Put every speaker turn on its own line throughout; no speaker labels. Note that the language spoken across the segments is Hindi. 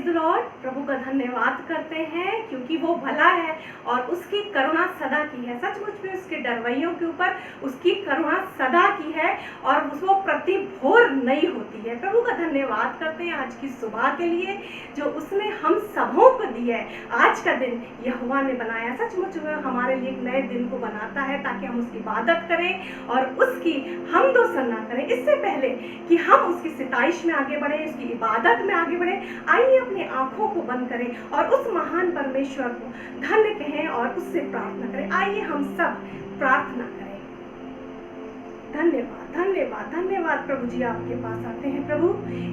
The lord. प्रभु का धन्यवाद करते हैं क्योंकि वो भला है और उसकी करुणा सदा की है। सचमुच में उसके डरवैयों के ऊपर उसकी करुणा सदा की है और वो प्रति भोर नई होती है। प्रभु का धन्यवाद करते हैं आज की सुबह के लिए जो उसने हम सबों को दी है। आज का दिन यहोवा ने बनाया। सचमुच में हमारे लिए एक नए दिन को बनाता है ताकि हम उसकी इबादत करें और उसकी हमदो सना करें। इससे पहले कि हम उसकी सिताइश में आगे बढ़े, उसकी इबादत में आगे बढ़े, आइए अपनी आंखों को बंद करें और उस महान परमेश्वर को धन्य कहें और उससे प्रार्थना करें। आइए हम सब प्रार्थना करें। धन्यवाद धन्यवाद धन्यवाद प्रभु जी, आपके पास आते हैं। प्रभु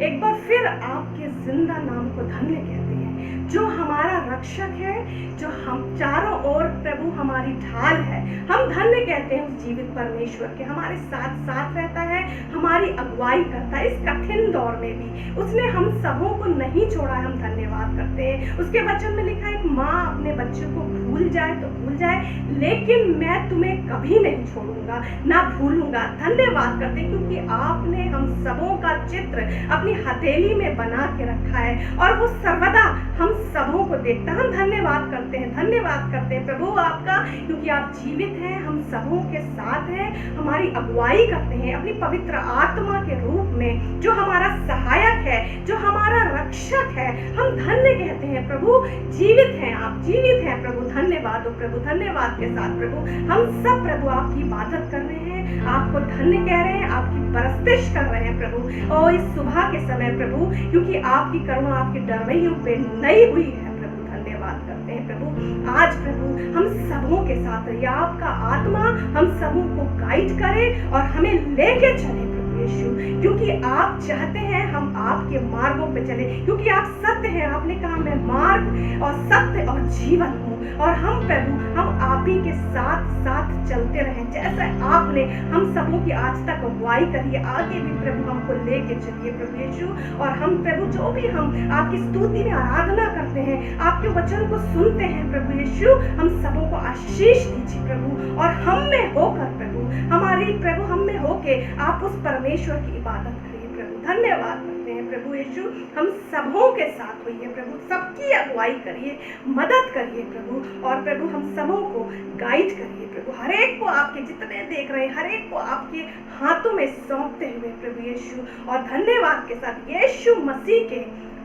एक बार फिर आपके जिंदा नाम को धन्य कहते हैं जो हमारा रक्षक है, जो हम चारों ओर प्रभु हमारी ढाल है। हम धन्य कहते हैं उस जीवित परमेश्वर के, हमारे साथ साथ रहता है, हमारी अगुवाई करता है। इस कठिन दौर में भी उसने हम सबों को नहीं छोड़ा है। हम धन्यवाद करते हैं। उसके वचन में लिखा है एक माँ अपने बच्चे को भूल जाए तो भूल जाए, लेकिन मैं तुम्हें कभी नहीं छोड़ूंगा ना भूलूंगा। धन्यवाद करते हैं क्योंकि आपने हम सबों का चित्र अपनी हथेली में बना के रखा है और वो सर्वदा हम सबों को देखता है। हम धन्यवाद करते हैं, धन्यवाद करते हैं प्रभु आपका क्योंकि आप जीवित हैं, हम सबों के साथ हैं, हमारी अगुवाई करते हैं अपनी पवित्र आत्मा के रूप में जो हमारा सहायक है, जो हमारा रक्षक है। हम धन्य कहते हैं प्रभु, जीवित हैं आप, जीवित हैं प्रभु। धन्यवाद हो प्रभु, धन्यवाद के साथ प्रभु हम सब प्रभु आपकी इबादत कर रहे हैं, आपको धन्य कह रहे हैं, आपकी परस्तिश कर रहे हैं प्रभु। और इस सुबह के समय प्रभु क्योंकि आपकी करुणा आपके डरवैयों पे नई हुई है प्रभु, धन्यवाद करते हैं प्रभु। आज प्रभु हम सबों के साथ रहिए, आपका आत्मा हम सबों को गाइड करे और हमें लेके चले प्रभु यीशु, क्योंकि आप चाहते हैं हम आपके मार्गों पे चले, क्योंकि आप सत्य हैं। आपने कहा मैं मार्ग और सत्य और जीवन हूँ और हम प्रभु हम आप ही के साथ साथ चलते रहें जैसे आपने हम सबों की आज तक अगुवाई करी है। आगे भी प्रभु हमको लेके चलिए प्रभु यीशु। और हम प्रभु जो भी हम आपकी स्तुति में आराधना करते हैं, आपके वचन को सुनते हैं प्रभु यीशु, हम सबों को आशीष दीजिए प्रभु और हम में होकर प्रभु हमारी प्रभु हम में होके आप उस परमेश्वर की इबादत करिए प्रभु। धन्यवाद करते हैं प्रभु यीशु, हम सबों के साथ होइए प्रभु, सबकी अगुवाई करिए, मदद करिए प्रभु और प्रभु हम सबों को गाइड करिए प्रभु। हर एक को आपके जितने देख रहे हैं हर एक को आपके हाथों में सौंपते हुए प्रभु यीशु और धन्यवाद के साथ यीशु मसीह के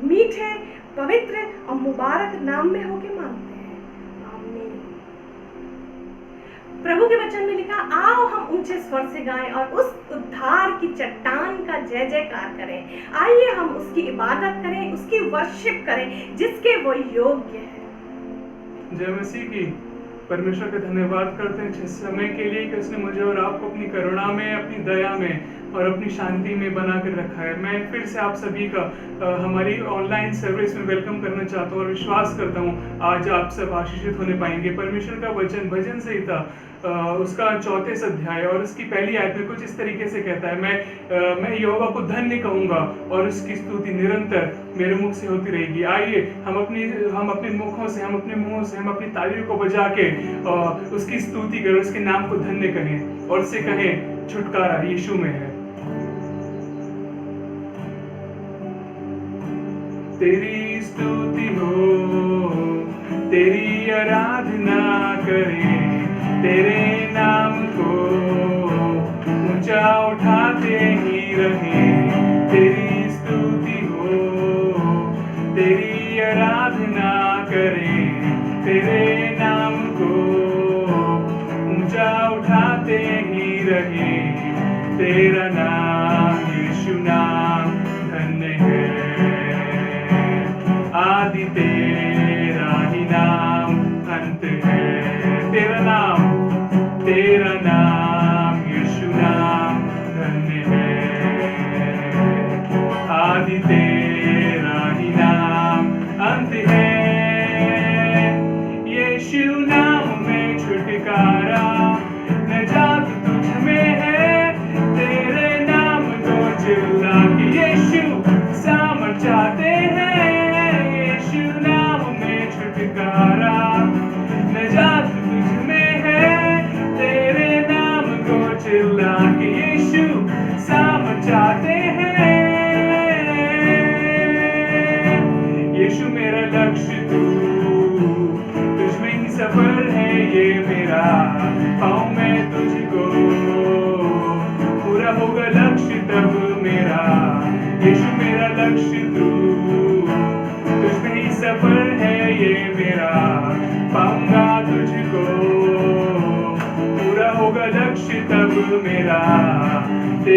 मीठे पवित्र और मुबारक नाम में होके मांगते हैं, आमीन। प्रभु के वचन में लिखा, आओ हम ऊंचे स्वर से गाएं और उस उद्धार की चट्टान का जय जयकार करें। आइए हम उसकी इबादत करें, उसकी वर्शिप करें जिसके वो योग्य है।
जय मसीह की। परमेश्वर का धन्यवाद करते हैं इस समय के लिए कि उसने मुझे और आपको अपनी करुणा में, अपनी दया में और अपनी शांति में बना कर रखा है। मैं फिर से आप सभी का हमारी ऑनलाइन सर्विस में वेलकम करना चाहता हूँ और विश्वास करता हूँ आज आप सब आशीषित होने पाएंगे। परमेश्वर का वचन भजन संहिता उसका 34 अध्याय और उसकी पहली आयत में कुछ इस तरीके से कहता है, मैं यहोवा को धन्य कहूंगा और उसकी स्तुति निरंतर मेरे मुख से होती रहेगी। आइए हम अपने मुखों से, हम अपने मुंहों से, हम अपनी तालियों को बजा के उसकी स्तुति करें, उसके नाम को धन्य कहें और उससे कहें छुटकारा यीशु में है। तेरी स्तुति हो, तेरी आराधना करें, तेरे नाम को ऊंचा उठाते ही रहें। तेरी स्तुति हो, तेरी आराधना करें, तेरे नाम को ऊंचा उठाते ही रहें। तेरा नाम यीशु नाम धन्य है, आदि तेरा ही नाम अंत है। तेरा नाम यीशु नाम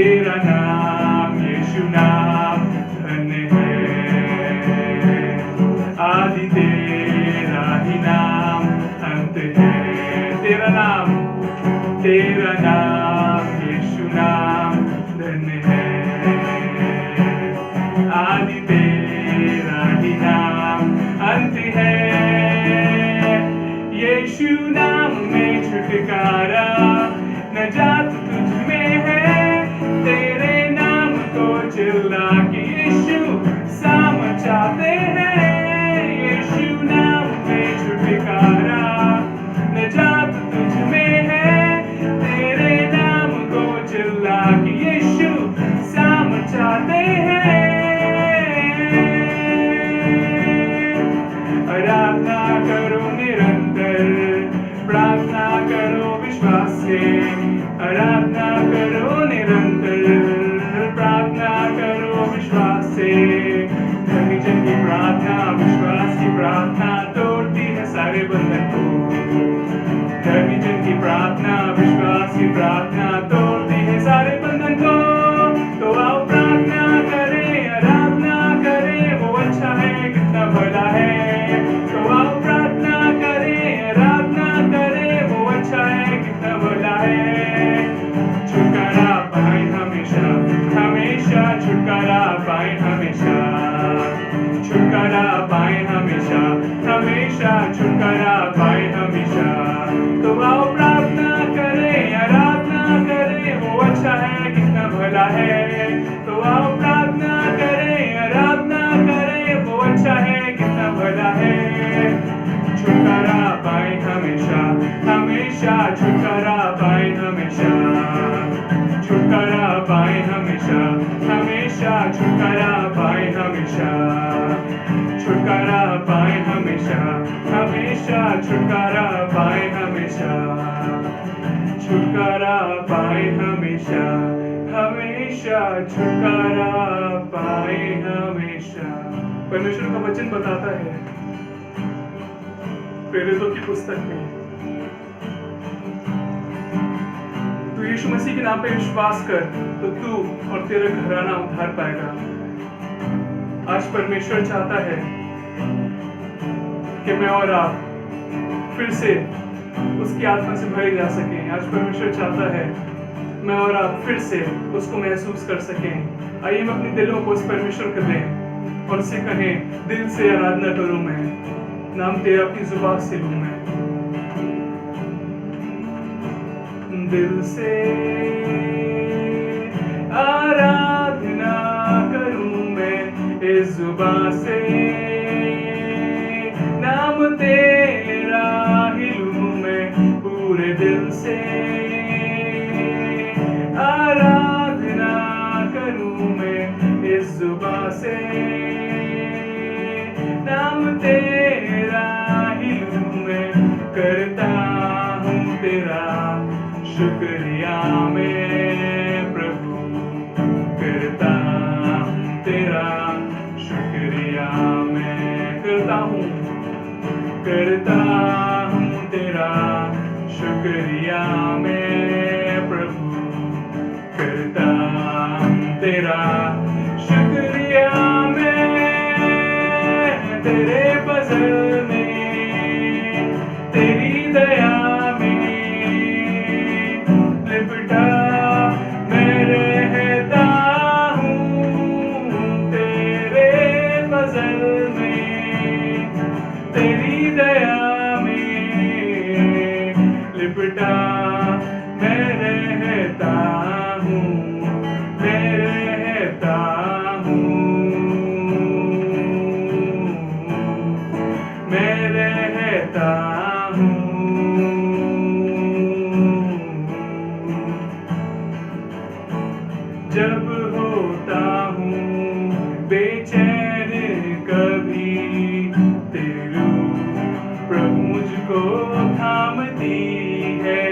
तेरा नाम यीशु नाम धन्य है। आदि तेरा ही नाम अंत है। तेरा नाम यीशु नाम धन्य है। आदि तेरा ही नाम अंत है। यीशु नाम में छुटकारा, नजात तुझ में है। तेरे नाम को चिल्ला के यीशु समझाते हैं। यीशु नाम में छुटकारा, नजात तुझ में है। तेरे नाम को चिल्ला के यीशु समझाते हैं। आराधना करो निरंतर, प्रार्थना करो विश्वास से। आराधना करो निरंतर, प्रार्थना करो विश्वास से। धर्मी जन की प्रार्थना, विश्वास की प्रार्थना तोड़ती है सारे बंधन को। धर्मी जन की प्रार्थना, विश्वास की प्रार्थना तोड़ती है सारे बंधन को। तो आओ प्रार्थना करें, आराधना करें, वो अच्छा है, कितना भला है। तो आओ प्रार्थना करें, आराधना करें, वो अच्छा है, कितना भला है। छुटकारा पाए हमेशा, हमेशा छुटकारा पाए हमेशा। छुटकारा पाए हमेशा, हमेशा छुटकारा पाए हमेशा। तो आओ प्रार्थना करें, आराधना करें, वो अच्छा है, कितना भला है। तो आओ प्रार्थना करें, आराधना करें, वो अच्छा है, कितना भला है। छुटकारा पाए हमेशा, हमेशा छुटकारा पाए हमेशा। छुटकारा पाए हमेशा, हमेशा छुटकारा पाए हमेशा। छुटकारा पाए हमेशा, हमेशा छुटकारा पाए हमेशा। छुटकारा पाए हमेशा, हमेशा छुटकारा पाए हमेशा। परमेश्वर का वचन बताता है प्रेरितों की पुस्तक में, तू यीशु मसीह के नाम पे विश्वास कर तो तू और तेरा घराना उद्धार पाएगा। आज परमेश्वर चाहता है कि मैं और आप फिर से उसकी आत्मा से भरे जा सकें। आज परमेश्वर चाहता है मैं और आप फिर से उसको महसूस कर सकें। आइए हम अपने दिलों को उस परमेश्वर को दें और उससे कहें, दिल से आराधना करूं मैं, नाम तेरा अपनी जुबान से लूं मैं। दिल से आराधना करूं मैं, इस जुबान से नाम तेरा ही लूं मैं। पूरे दिल से आराधना करूं मैं, इस जुबान से नाम तेरा ही लूं मैं। करता हूं तेरा शुक्रिया मैं प्रभु, करता हूं तेरा शुक्रिया मैं। करता हूं तेरा शुक्रिया मैं प्रभु, करता हूं तेरा शुक्रिया मैं। तेरे फजल में, तेरी दया में लिपटा मैं रहता हूँ। तेरे फजल में, तेरी दया में लिपटा मैं रहता हूँ। मैं रहता हूँ, मैं रहता हूँ। जब होता हूँ बेचैन कभी, तेरू प्रभु मुझको थामती है।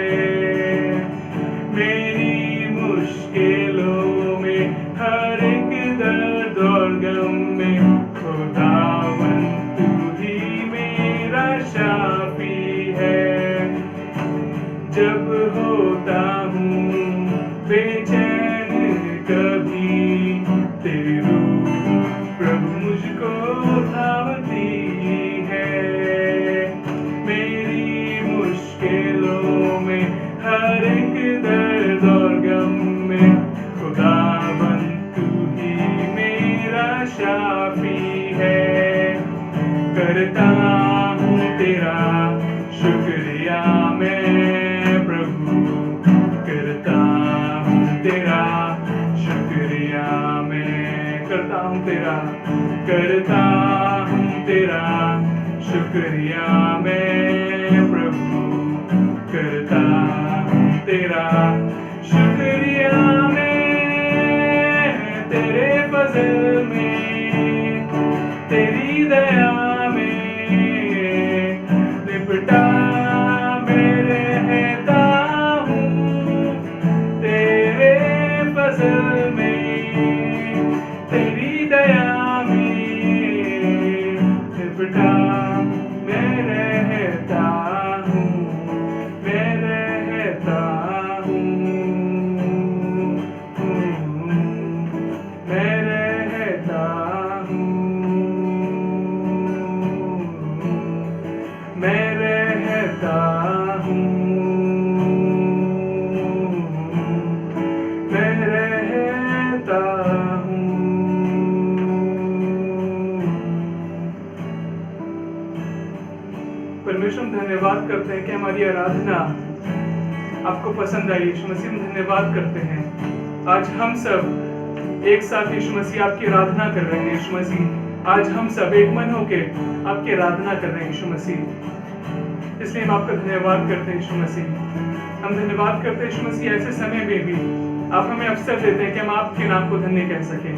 मेरी मुश्किलों में, हर एक दर्द और गम में, खुदावन तू ही मेरा शाफी है। जब होता हूँ बेचैन शाफी है। करता हूँ तेरा शुक्रिया मैं प्रभु, करता हूँ तेरा शुक्रिया मैं, करता हूँ तेरा शुक्रिया मैं प्रभु, करता हूँ तेरा शुक्रिया मैं। तेरे फजल में, तेरी दया में लिपटा मैं रहता हूँ। तेरे फजल में, तेरी दया में लिपटा मैं रहता हूँ, मैं रहता हूँ, मैं रहता हूँ, मैं रहता हूँ, मैं रहता हूँ। परमेश्वर हम धन्यवाद करते हैं कि हमारी आराधना आपको पसंद आई। यीशु मसीह हम धन्यवाद करते हैं। आज हम सब एक साथ यीशु मसीह आपकी आराधना कर रहे हैं। यीशु मसीह आज हम सब एक मन होके आपकी आराधना कर रहे हैं यीशु मसीह। इसलिए हम आपका धन्यवाद करते हैं यीशु मसीह। हम धन्यवाद करते हैं यीशु मसीह, ऐसे समय में भी आप हमें अवसर देते हैं कि हम आपके नाम को धन्य कह सकें।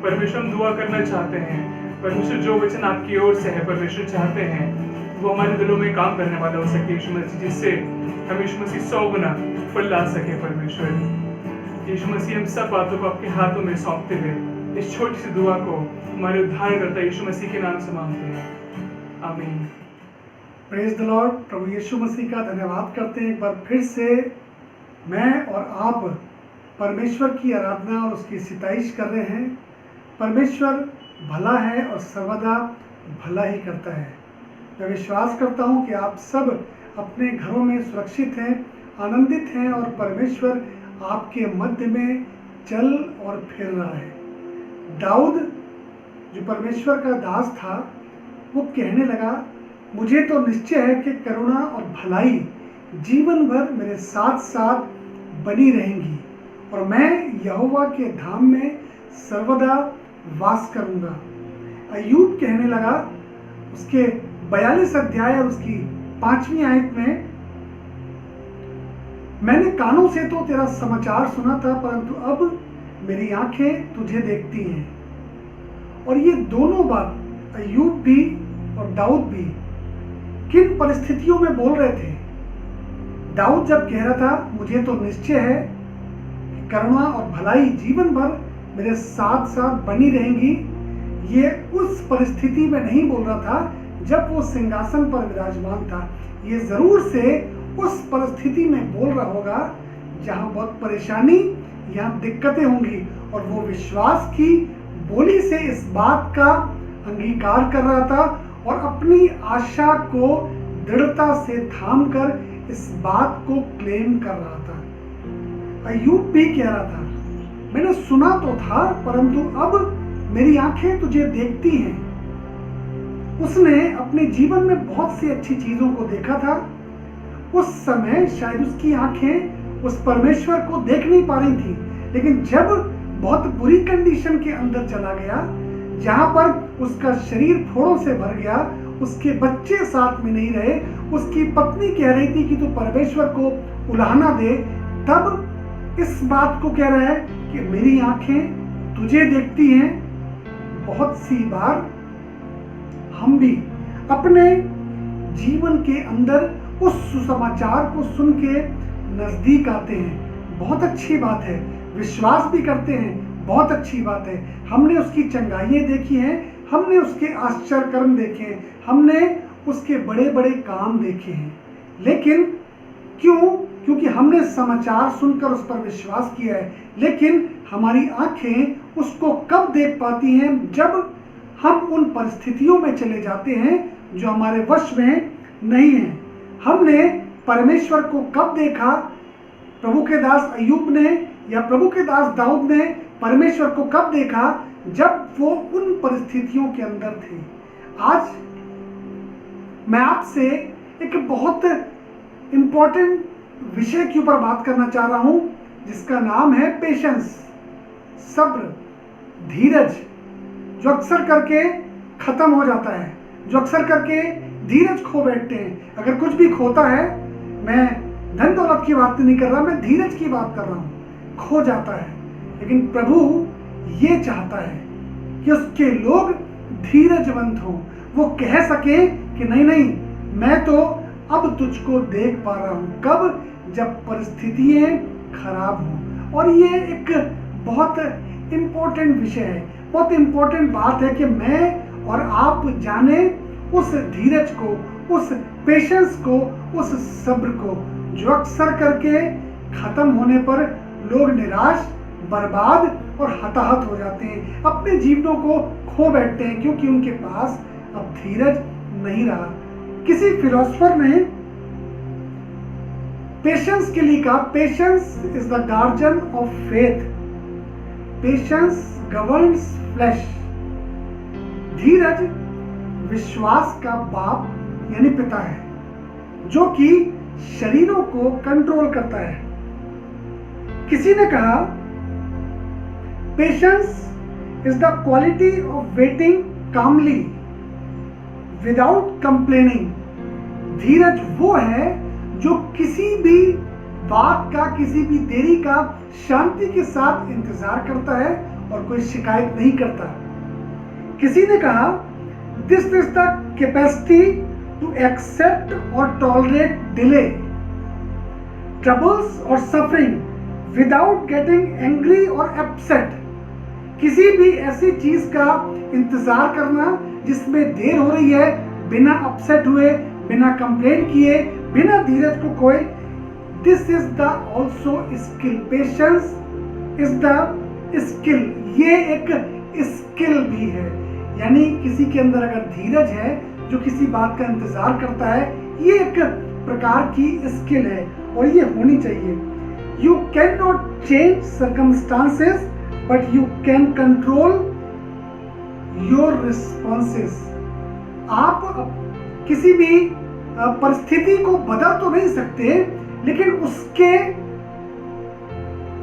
परमेश्वर हम दुआ करना चाहते हैं। परमेश्वर जो वचन आपकी ओर से है परमेश्वर चाहते हैं वो हमारे दिलों में काम करने वाला हो सके यीशु मसीह, जिससे हम यीशु मसीह 100 गुना फल ला सके। परमेश्वर यीशु मसीह हम सब बातों को आपके हाथों में सौंपते हुए इस छोटी सी दुआ को हमारे उद्धारकर्ता यीशु मसीह के नाम से मांगते हैं, आमीन।
Praise the lord. प्रभु यीशु मसीह का धन्यवाद करते हैं। एक बार फिर से मैं और आप परमेश्वर की आराधना और उसकी सिताइश कर रहे हैं। परमेश्वर भला है और सर्वदा भला ही करता है। मैं विश्वास करता हूं कि आप सब अपने घरों में सुरक्षित हैं, आनंदित हैं और परमेश्वर आपके मध्य में चल और फिर रहा है। दाऊद जो परमेश्वर का दास था वो कहने लगा, मुझे तो निश्चय है कि करुणा और भलाई जीवन भर मेरे साथ साथ बनी रहेंगी और मैं यहोवा के धाम में सर्वदा वास करूंगा। अय्यूब कहने लगा उसके 42 अध्याय और उसकी 5वीं आयत में, मैंने कानों से तो तेरा समाचार सुना था परंतु अब मेरी आंखें तुझे देखती हैं। और ये दोनों बात अय्यूब भी और दाऊद भी किन परिस्थितियों में बोल रहे थे। दाऊद जब कह रहा था मुझे तो निश्चय है कि करुणा और भलाई जीवन भर मेरे साथ साथ बनी रहेंगी, ये उस परिस्थिति में नहीं बोल रहा था जब वो सिंहासन पर विराजमान था। ये जरूर से उस परिस्थिति में बोल रहा होगा जहां बहुत परेशानी, यहाँ दिक्कतें होंगी, और वो विश्वास की बोली से इस बात का अंगीकार कर रहा था और अपनी आशा को दृढ़ता से थाम कर इस बात को क्लेम कर रहा था। अय्यूब भी कह रहा था, मैंने सुना तो था परंतु अब मेरी आंखें तुझे देखती हैं। उसने अपने जीवन में बहुत सी अच्छी चीजों को देखा था। उस समय शायद उसकी आंखें उस परमेश्वर को देख नहीं पा रही थी, लेकिन जब बहुत बुरी कंडीशन के अंदर चला गया, जहां पर उसका शरीर फोड़ों से भर गया, उसके बच्चे साथ में नहीं रहे, उसकी पत्नी कह रही थी कि तू परमेश्वर को उलाहना दे, तब इस बात को कह रहा है कि मेरी आंखें तुझे देखती हैं। बहुत सी बार हम भी अपने जीवन के अंदर उस सुसमाचार को सुन के नजदीक आते हैं, बहुत अच्छी बात है, विश्वास भी करते हैं, बहुत अच्छी बात है। हमने उसकी चंगाइयाँ देखी हैं, हमने उसके आश्चर्य कर्म देखे हैं, हमने उसके बड़े बड़े काम देखे हैं, लेकिन क्यों? क्योंकि हमने समाचार सुनकर उस पर विश्वास किया है। लेकिन हमारी आंखें उसको कब देख पाती हैं? जब हम उन परिस्थितियों में चले जाते हैं जो हमारे वश में नहीं है। हमने परमेश्वर को कब देखा? प्रभु के दास अय्यूब ने या प्रभु के दास दाऊद ने परमेश्वर को कब देखा? जब वो उन परिस्थितियों के अंदर थे। आज मैं आपसे एक बहुत इंपॉर्टेंट विषय के ऊपर बात करना चाह रहा हूं, जिसका नाम है पेशेंस, सब्र, धीरज, जो अक्सर करके खत्म हो जाता है, जो अक्सर करके धीरज खो बैठते हैं। अगर कुछ भी खोता है, मैं धन दौलत की बात नहीं कर रहा, मैं धीरज की बात कर रहा हूं, खो जाता है। लेकिन प्रभु ये चाहता है कि उसके लोग धीरजवंत हो, वो कह सके कि नहीं नहीं, मैं तो अब तुझको देख पा रहा हूं। कब? जब परिस्थितियां खराब हो। और ये एक बहुत इंपॉर्टेंट विषय है, बहुत इंपॉर्टेंट बात है कि मैं और आप जाने उस धीरज को, उस पेशेंस को, उस सब्र को, जो अक्सर करके खत्म होने पर लोग निराश, बर्बाद और हताहत हो जाते हैं, अपने जीवनों को खो बैठते हैं, क्योंकि उनके पास अब धीरज नहीं रहा। किसी फिलोसोफर ने पेशेंस के लिए कहा, patience is the guardian of faith, patience governs flesh. धीरज विश्वास का बाप यानी पिता है, जो कि शरीरों को कंट्रोल करता है। किसी ने कहा, patience is the quality of waiting calmly without complaining. धीरज वो है जो किसी भी बात का, किसी भी देरी का शांति के साथ इंतजार करता है और कोई शिकायत नहीं करता। किसी ने कहा, this is the capacity to accept और टॉलरेट डिले, ट्रबल्स और सफरिंग विदाउट गेटिंग एंग्री और अपसेट। किसी भी ऐसी चीज का इंतजार करना जिसमें देर हो रही है, बिना अपसेट हुए, बिना कंप्लेन किए, बिना धीरज को खोए, this is the also skill. Patience is the skill, ये एक स्किल भी है। यानी किसी के अंदर अगर धीरज है, जो किसी बात का इंतजार करता है, ये एक प्रकार की स्किल है और ये होनी चाहिए। You can not change circumstances but you can control your responses. आप किसी भी परिस्थिति को बदल तो नहीं सकते, लेकिन उसके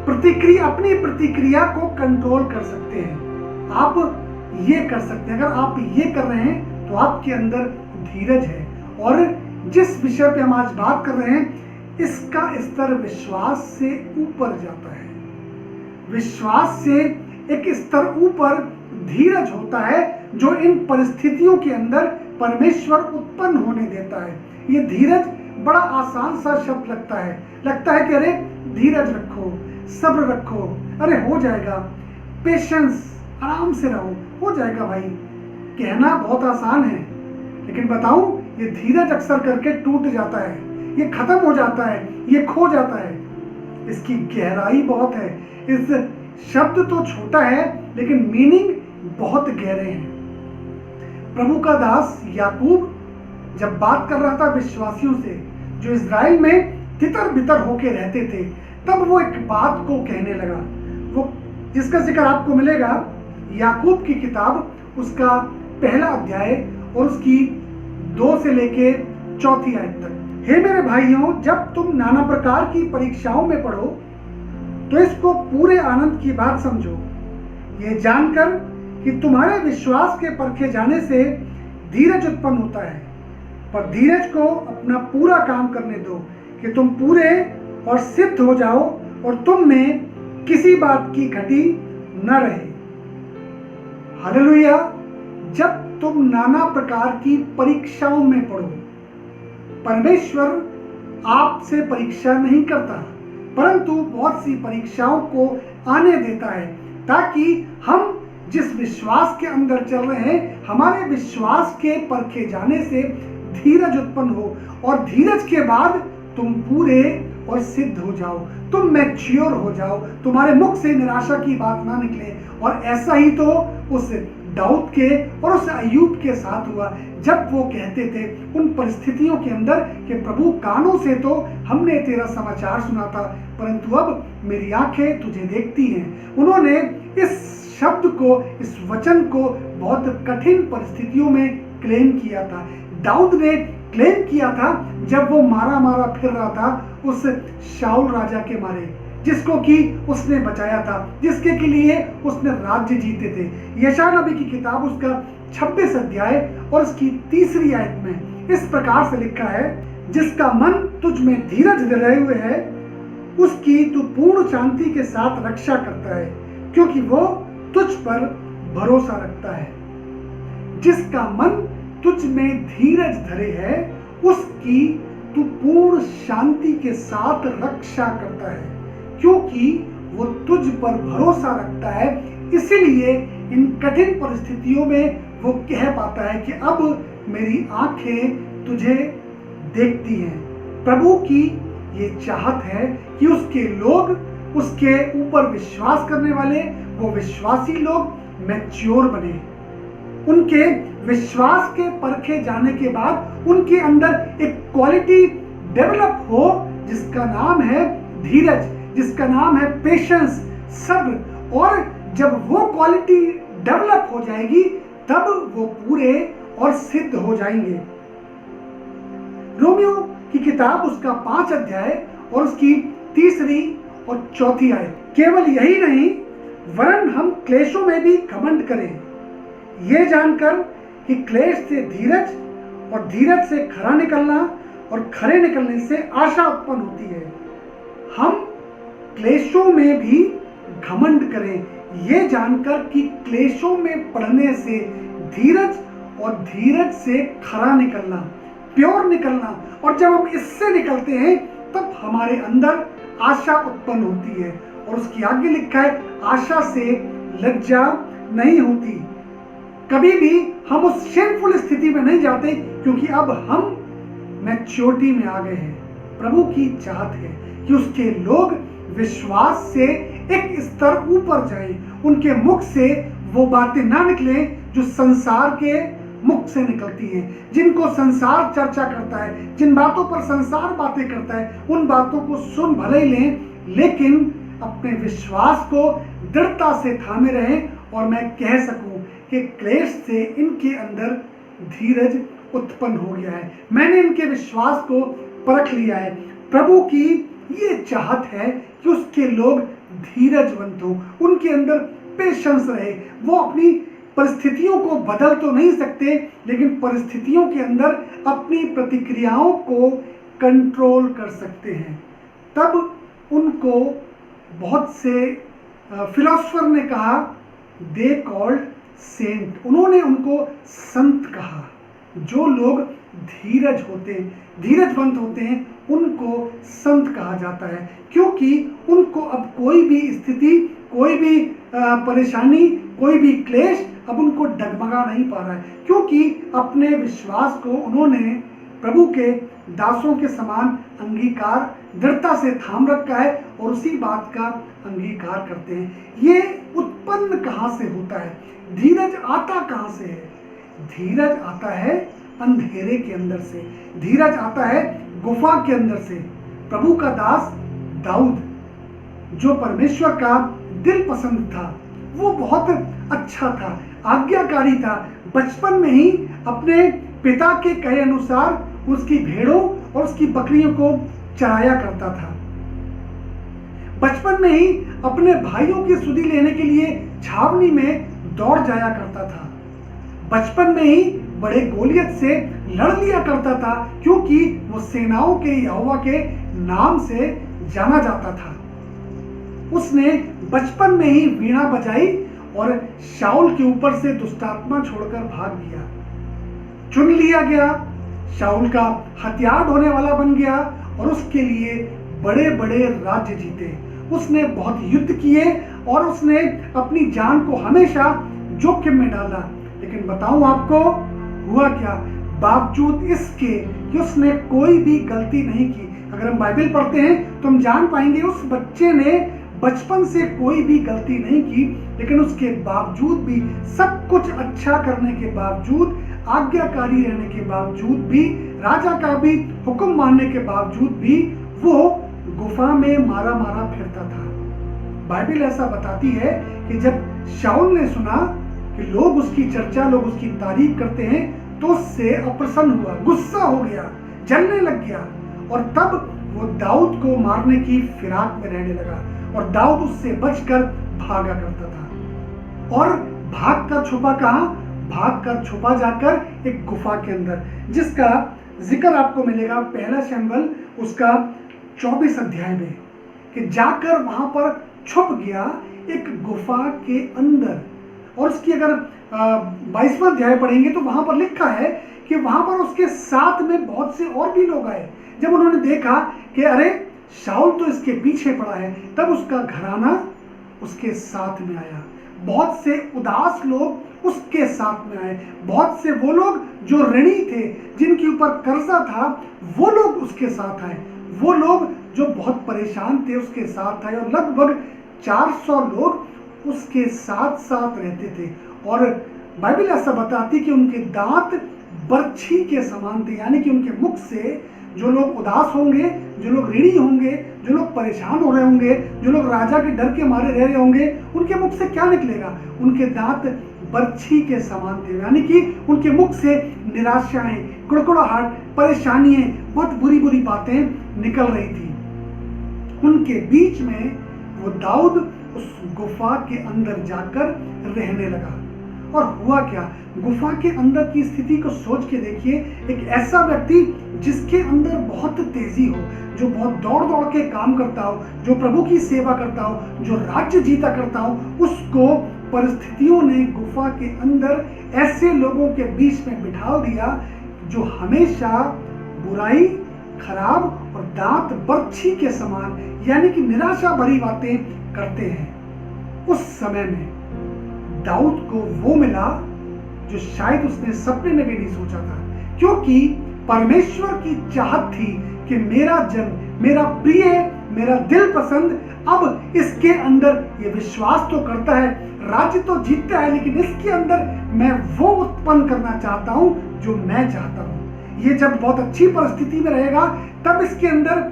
प्रतिक्रिया, अपनी प्रतिक्रिया को कंट्रोल कर सकते हैं। आप ये कर सकते हैं। अगर आप ये कर रहे हैं तो आपके अंदर धीरज है। और जिस विषय पे हम आज बात कर रहे हैं, इसका स्तर विश्वास से ऊपर जाता है। विश्वास से एक स्तर ऊपर धीरज होता है, जो इन परिस्थितियों के अंदर परमेश्वर उत्पन्न होने देता है। ये धीरज बड़ा आसान सा शब्द लगता है कि अरे धीरज रखो, सब्र रखो, अरे हो जाएगा, पेशेंस, आराम से रहो, हो जाएगा भाई। कहना बहुत आसान है, लेकिन बताऊं, ये धीरज अक्सर करके टूट जाता है, ये खत्म हो जाता है, ये खो जाता है। इसकी गहराई बहुत है। इस शब्द तो छोटा है, लेकिन मीनिंग बहुत गहरे हैं। प्रभु का दास याकूब जब बात कर रहा था विश्वासियों से, जो इज़राइल में तितर बितर होके रहते थे, तब वो एक बात को कहने लगा, वो जिसका जिक्र आपको मिलेगा याकूब की किताब, उसका पहला अध्याय और उसकी 2 से लेके 4 आयत तक। हे मेरे भाइयों, जब तुम नाना प्रकार की परीक्षाओं में पढ़ो तो इसको पूरे आनंद की बात समझो, ये जानकर कि तुम्हारे विश्वास के परखे जाने से धीरज उत्पन्न होता है। पर धीरज को अपना पूरा काम करने दो कि तुम पूरे और सिद्ध हो जाओ और तुम में किसी बात की घटी न रहे। हालेलुया। जब तुम नाना प्रकार की परीक्षाओं में पढ़ो, परमेश्वर आपसे परीक्षा नहीं करता, परंतु बहुत सी परीक्षाओं को आने देता है, ताकि हम जिस विश्वास के अंदर चल रहे हैं, हमारे विश्वास के परखे जाने से धीरज उत्पन्न हो, और धीरज के बाद तुम पूरे और सिद्ध हो जाओ, तुम मैच्योर हो जाओ, तुम्हारे मुख से निराशा की बात ना निकले। और ऐसा ही तो उस दाऊद के और उस अय्यूब के साथ हुआ, जब वो कहते थे उन परिस्थितियों के अंदर कि प्रभु कानों से तो हमने तेरा समाचार सुना था, परंतु अब मेरी आंखें तुझे देखती हैं। उन्होंने इस शब्द को, इस वचन को बहुत कठिन परिस्थितियों में क्लेम किया था। दाऊद ने क्लेम किया था जब वो मारा मारा फिर रहा था उस शाऊल राजा के मारे, जिसको कि उसने बचाया था, जिसके के लिए उसने राज्य जीते थे। यशायाह नबी की किताब उसका 26 अध्याय और उसकी 3 आयत में इस प्रकार से लिखा है, जिसका मन तुझ में धीरज धरे हुए है उसकी तू पूर्ण शांति के साथ रक्षा करता है, क्योंकि वो तुझ पर भरोसा रखता है। जिसका मन तुझ में धीरज धरे है उसकी तू पूर्ण शांति के साथ रक्षा करता है, क्योंकि वो तुझ पर भरोसा रखता है। इसीलिए इन कठिन परिस्थितियों में वो कह पाता है कि अब मेरी आंखें तुझे देखती हैं। प्रभु की ये चाहत है कि उसके लोग, उसके ऊपर विश्वास करने वाले, वो विश्वासी लोग मैच्योर बने। उनके विश्वास के परखे जाने के बाद उनके अंदर एक क्वालिटी डेवलप हो जिसका नाम है धीरज, जिसका नाम है पेशेंस, सब्र। और जब वो क्वालिटी डेवलप हो जाएगी तब वो पूरे और सिद्ध हो जाएंगे। रोमियो की किताब उसका 5 अध्याय और उसकी 3 और 4 आयत, केवल यही नहीं वरन हम क्लेशों में भी घमंड करें, ये जानकर कि क्लेश से धीरज और धीरज से खरा निकलना और खरे निकलने से आशा उत्पन्न होती है। हम क्लेशों में भी घमंड करें, ये जानकर कि क्लेशों में पड़ने से धीरज और धीरज से खरा निकलना, प्योर निकलना, और जब हम इससे निकलते हैं तब हमारे अंदर आशा उत्पन्न होती है। और उसकी आगे लिखा है, आशा से लज्जा नहीं होती। कभी भी हम उस शेमफुल स्थिति में नहीं जाते, क्योंकि अब हम मैच्योरिटी में आ गए हैं। प्रभु की चाहत है कि उसके लोग विश्वास से एक स्तर ऊपर जाएं, उनके मुख से वो बातें ना निकले जो संसार के मुख से निकलती हैं, जिनको संसार चर्चा करता है, जिन बातों पर संसार बातें करता है, उन बातों को सुन भले ही लें, लेकिन अपने विश्वास को दृढ़ता से थामे रहें। और मैं कह सकूं कि क्लेश से इनके अंदर धीरज उत्पन्न हो गया है। मैंने इनके विश्वास को परख लिया है। प्रभु की ये चाहत है कि उसके लोग धीरजवंत हो, उनके अंदर पेशेंस रहे। वो अपनी परिस्थितियों को बदल तो नहीं सकते, लेकिन परिस्थितियों के अंदर अपनी प्रतिक्रियाओं को कंट्रोल कर सकते हैं। तब उनको बहुत से फिलोसोफर ने कहा, दे कॉल्ड सेंट, उन्होंने उनको संत कहा। जो लोग धीरज होते हैं, धीरजवंत होते हैं, उनको संत कहा जाता है, क्योंकि उनको अब कोई भी स्थिति, कोई भी परेशानी, कोई भी क्लेश अब उनको डगमगा नहीं पा रहा है, क्योंकि अपने विश्वास को उन्होंने प्रभु के दासों के समान अंगीकार दृढ़ता से थाम रखा है और उसी बात का अंगीकार करते हैं। ये उत्पन्न कहाँ से होता है? धीरज आता कहाँ से है? धीरज आता है अंधेरे के अंदर से, धीरज आता है गुफा के अंदर से। प्रभु का दास दाऊद, जो परमेश्वर का दिल पसंद था, वो बहुत अच्छा था, आज्ञाकारी था। बचपन में ही अपने पिता के कहे अनुसार उसकी भेड़ों और उसकी बकरियों को चराया करता था। बचपन में ही अपने भाइयों की सुधि लेने के लिए छावनी में दौड़ जाया करता था। बचपन में ही बड़े गोलियत से लड़ लिया करता था, क्योंकि वो सेनाओं के यहोवा के नाम से जाना जाता था। उसने बचपन में ही वीणा बजाई और शाऊल के ऊपर से दुष्टात्मा छोड़कर भाग गया। चुन लिया गया, शाऊल का हथियार ढोने वाला बन गया और उसके लिए बड़े बड़े राज्य जीते। उसने बहुत युद्ध किए और उसने अपनी जान को हमेशा जोखिम में डाला। लेकिन बताऊं आपको हुआ क्या? बावजूद इसके कि उसने कोई भी गलती नहीं की। अगर हम बाइबल पढ़ते हैं तो हम जान पाएंगे उस बच्चे ने बचपन से कोई भी गलती नहीं की, लेकिन उसके बावजूद भी, सब कुछ अच्छा करने के बावजूद, आज्ञाकारी रहने के बावजूद भी, राजा का भी हुक्म मानने के बावजूद भी वो गुफा में मारा मारा फिरता था। बाइबल ऐसा बताती है कि जब शाऊल ने सुना कि लोग उसकी चर्चा, लोग उसकी तारीफ करते हैं, तो उससे अप्रसन्न हुआ, गुस्सा हो गया, जलने लग गया, और तब वो दाऊद को मारने की फिराक में रहने लगा, और दाऊद उससे बचकर भागा करता था। और भाग कर छुपा कहाँ? भाग कर छुपा जाकर एक गुफा के अंदर, जिसका जिक्र आपको मिलेगा पहला शमूएल उसका 24 अध्याय में, कि जाकर वहां पर छुप गया एक गुफा के अंदर। और उसकी अगर 22वां अध्याय पढ़ेंगे तो वहां पर लिखा है कि वहां पर उसके साथ में बहुत से और भी लोग आए। जब उन्होंने देखा कि अरे शाऊल तो इसके पीछे पड़ा है, तब उसका घराना उसके साथ में आया। बहुत से उदास लोग उसके साथ में आए, बहुत से वो लोग जो ऋणी थे, जिनके ऊपर कर्जा था, वो लोग उसके साथ आए, वो लोग जो बहुत परेशान थे उसके साथ आए, और लगभग 400 लोग उसके साथ साथ रहते थे। और बाइबल ऐसा बताती कि उनके दांत बर्छी के समान थे, यानी कि उनके मुख से जो लोग उदास होंगे, जो लोग ऋणी होंगे, जो लोग परेशान हो रहे होंगे, जो लोग राजा के डर के मारे रह रहे होंगे, उनके मुख से क्या निकलेगा? उनके दांत बर्छी के समान थे, यानी कि उनके मुख से निराशाएं, कुड़कुड़ाहट, परेशानियां, बहुत बुरी बुरी बातें निकल रही थी। उनके बीच में वो दाऊद उस गुफा के अंदर जाकर रहने लगा। और हुआ क्या? गुफा के अंदर की स्थिति को सोच के देखिए। एक ऐसा व्यक्ति जिसके अंदर बहुत तेजी हो, जो बहुत दौड़ दौड़ के काम करता हो, जो प्रभु की सेवा करता हो, जो राज्य जीता करता हो, उसको परिस्थितियों ने गुफा के अंदर ऐसे लोगों के बीच में बिठा दिया जो हमेशा बुराई, खराब और दांत बर्छी के समान, यानी कि निराशा भरी बातें करते हैं। उस समय में दाऊद को वो मिला जो शायद उसने सपने में भी नहीं सोचा था, क्योंकि परमेश्वर की चाहत थी कि मेरा जन, मेरा प्रिय, मेरा दिल पसंद अब इसके अंदर ये विश्वास तो करता है, राज्य तो जीतता है, लेकिन इसके अंदर मैं वो उत्पन्न करना चाहता हूं जो मैं चाहता हूं। ये जब बहुत अच्छी परिस्थिति में रहेगा तब इसके अंदर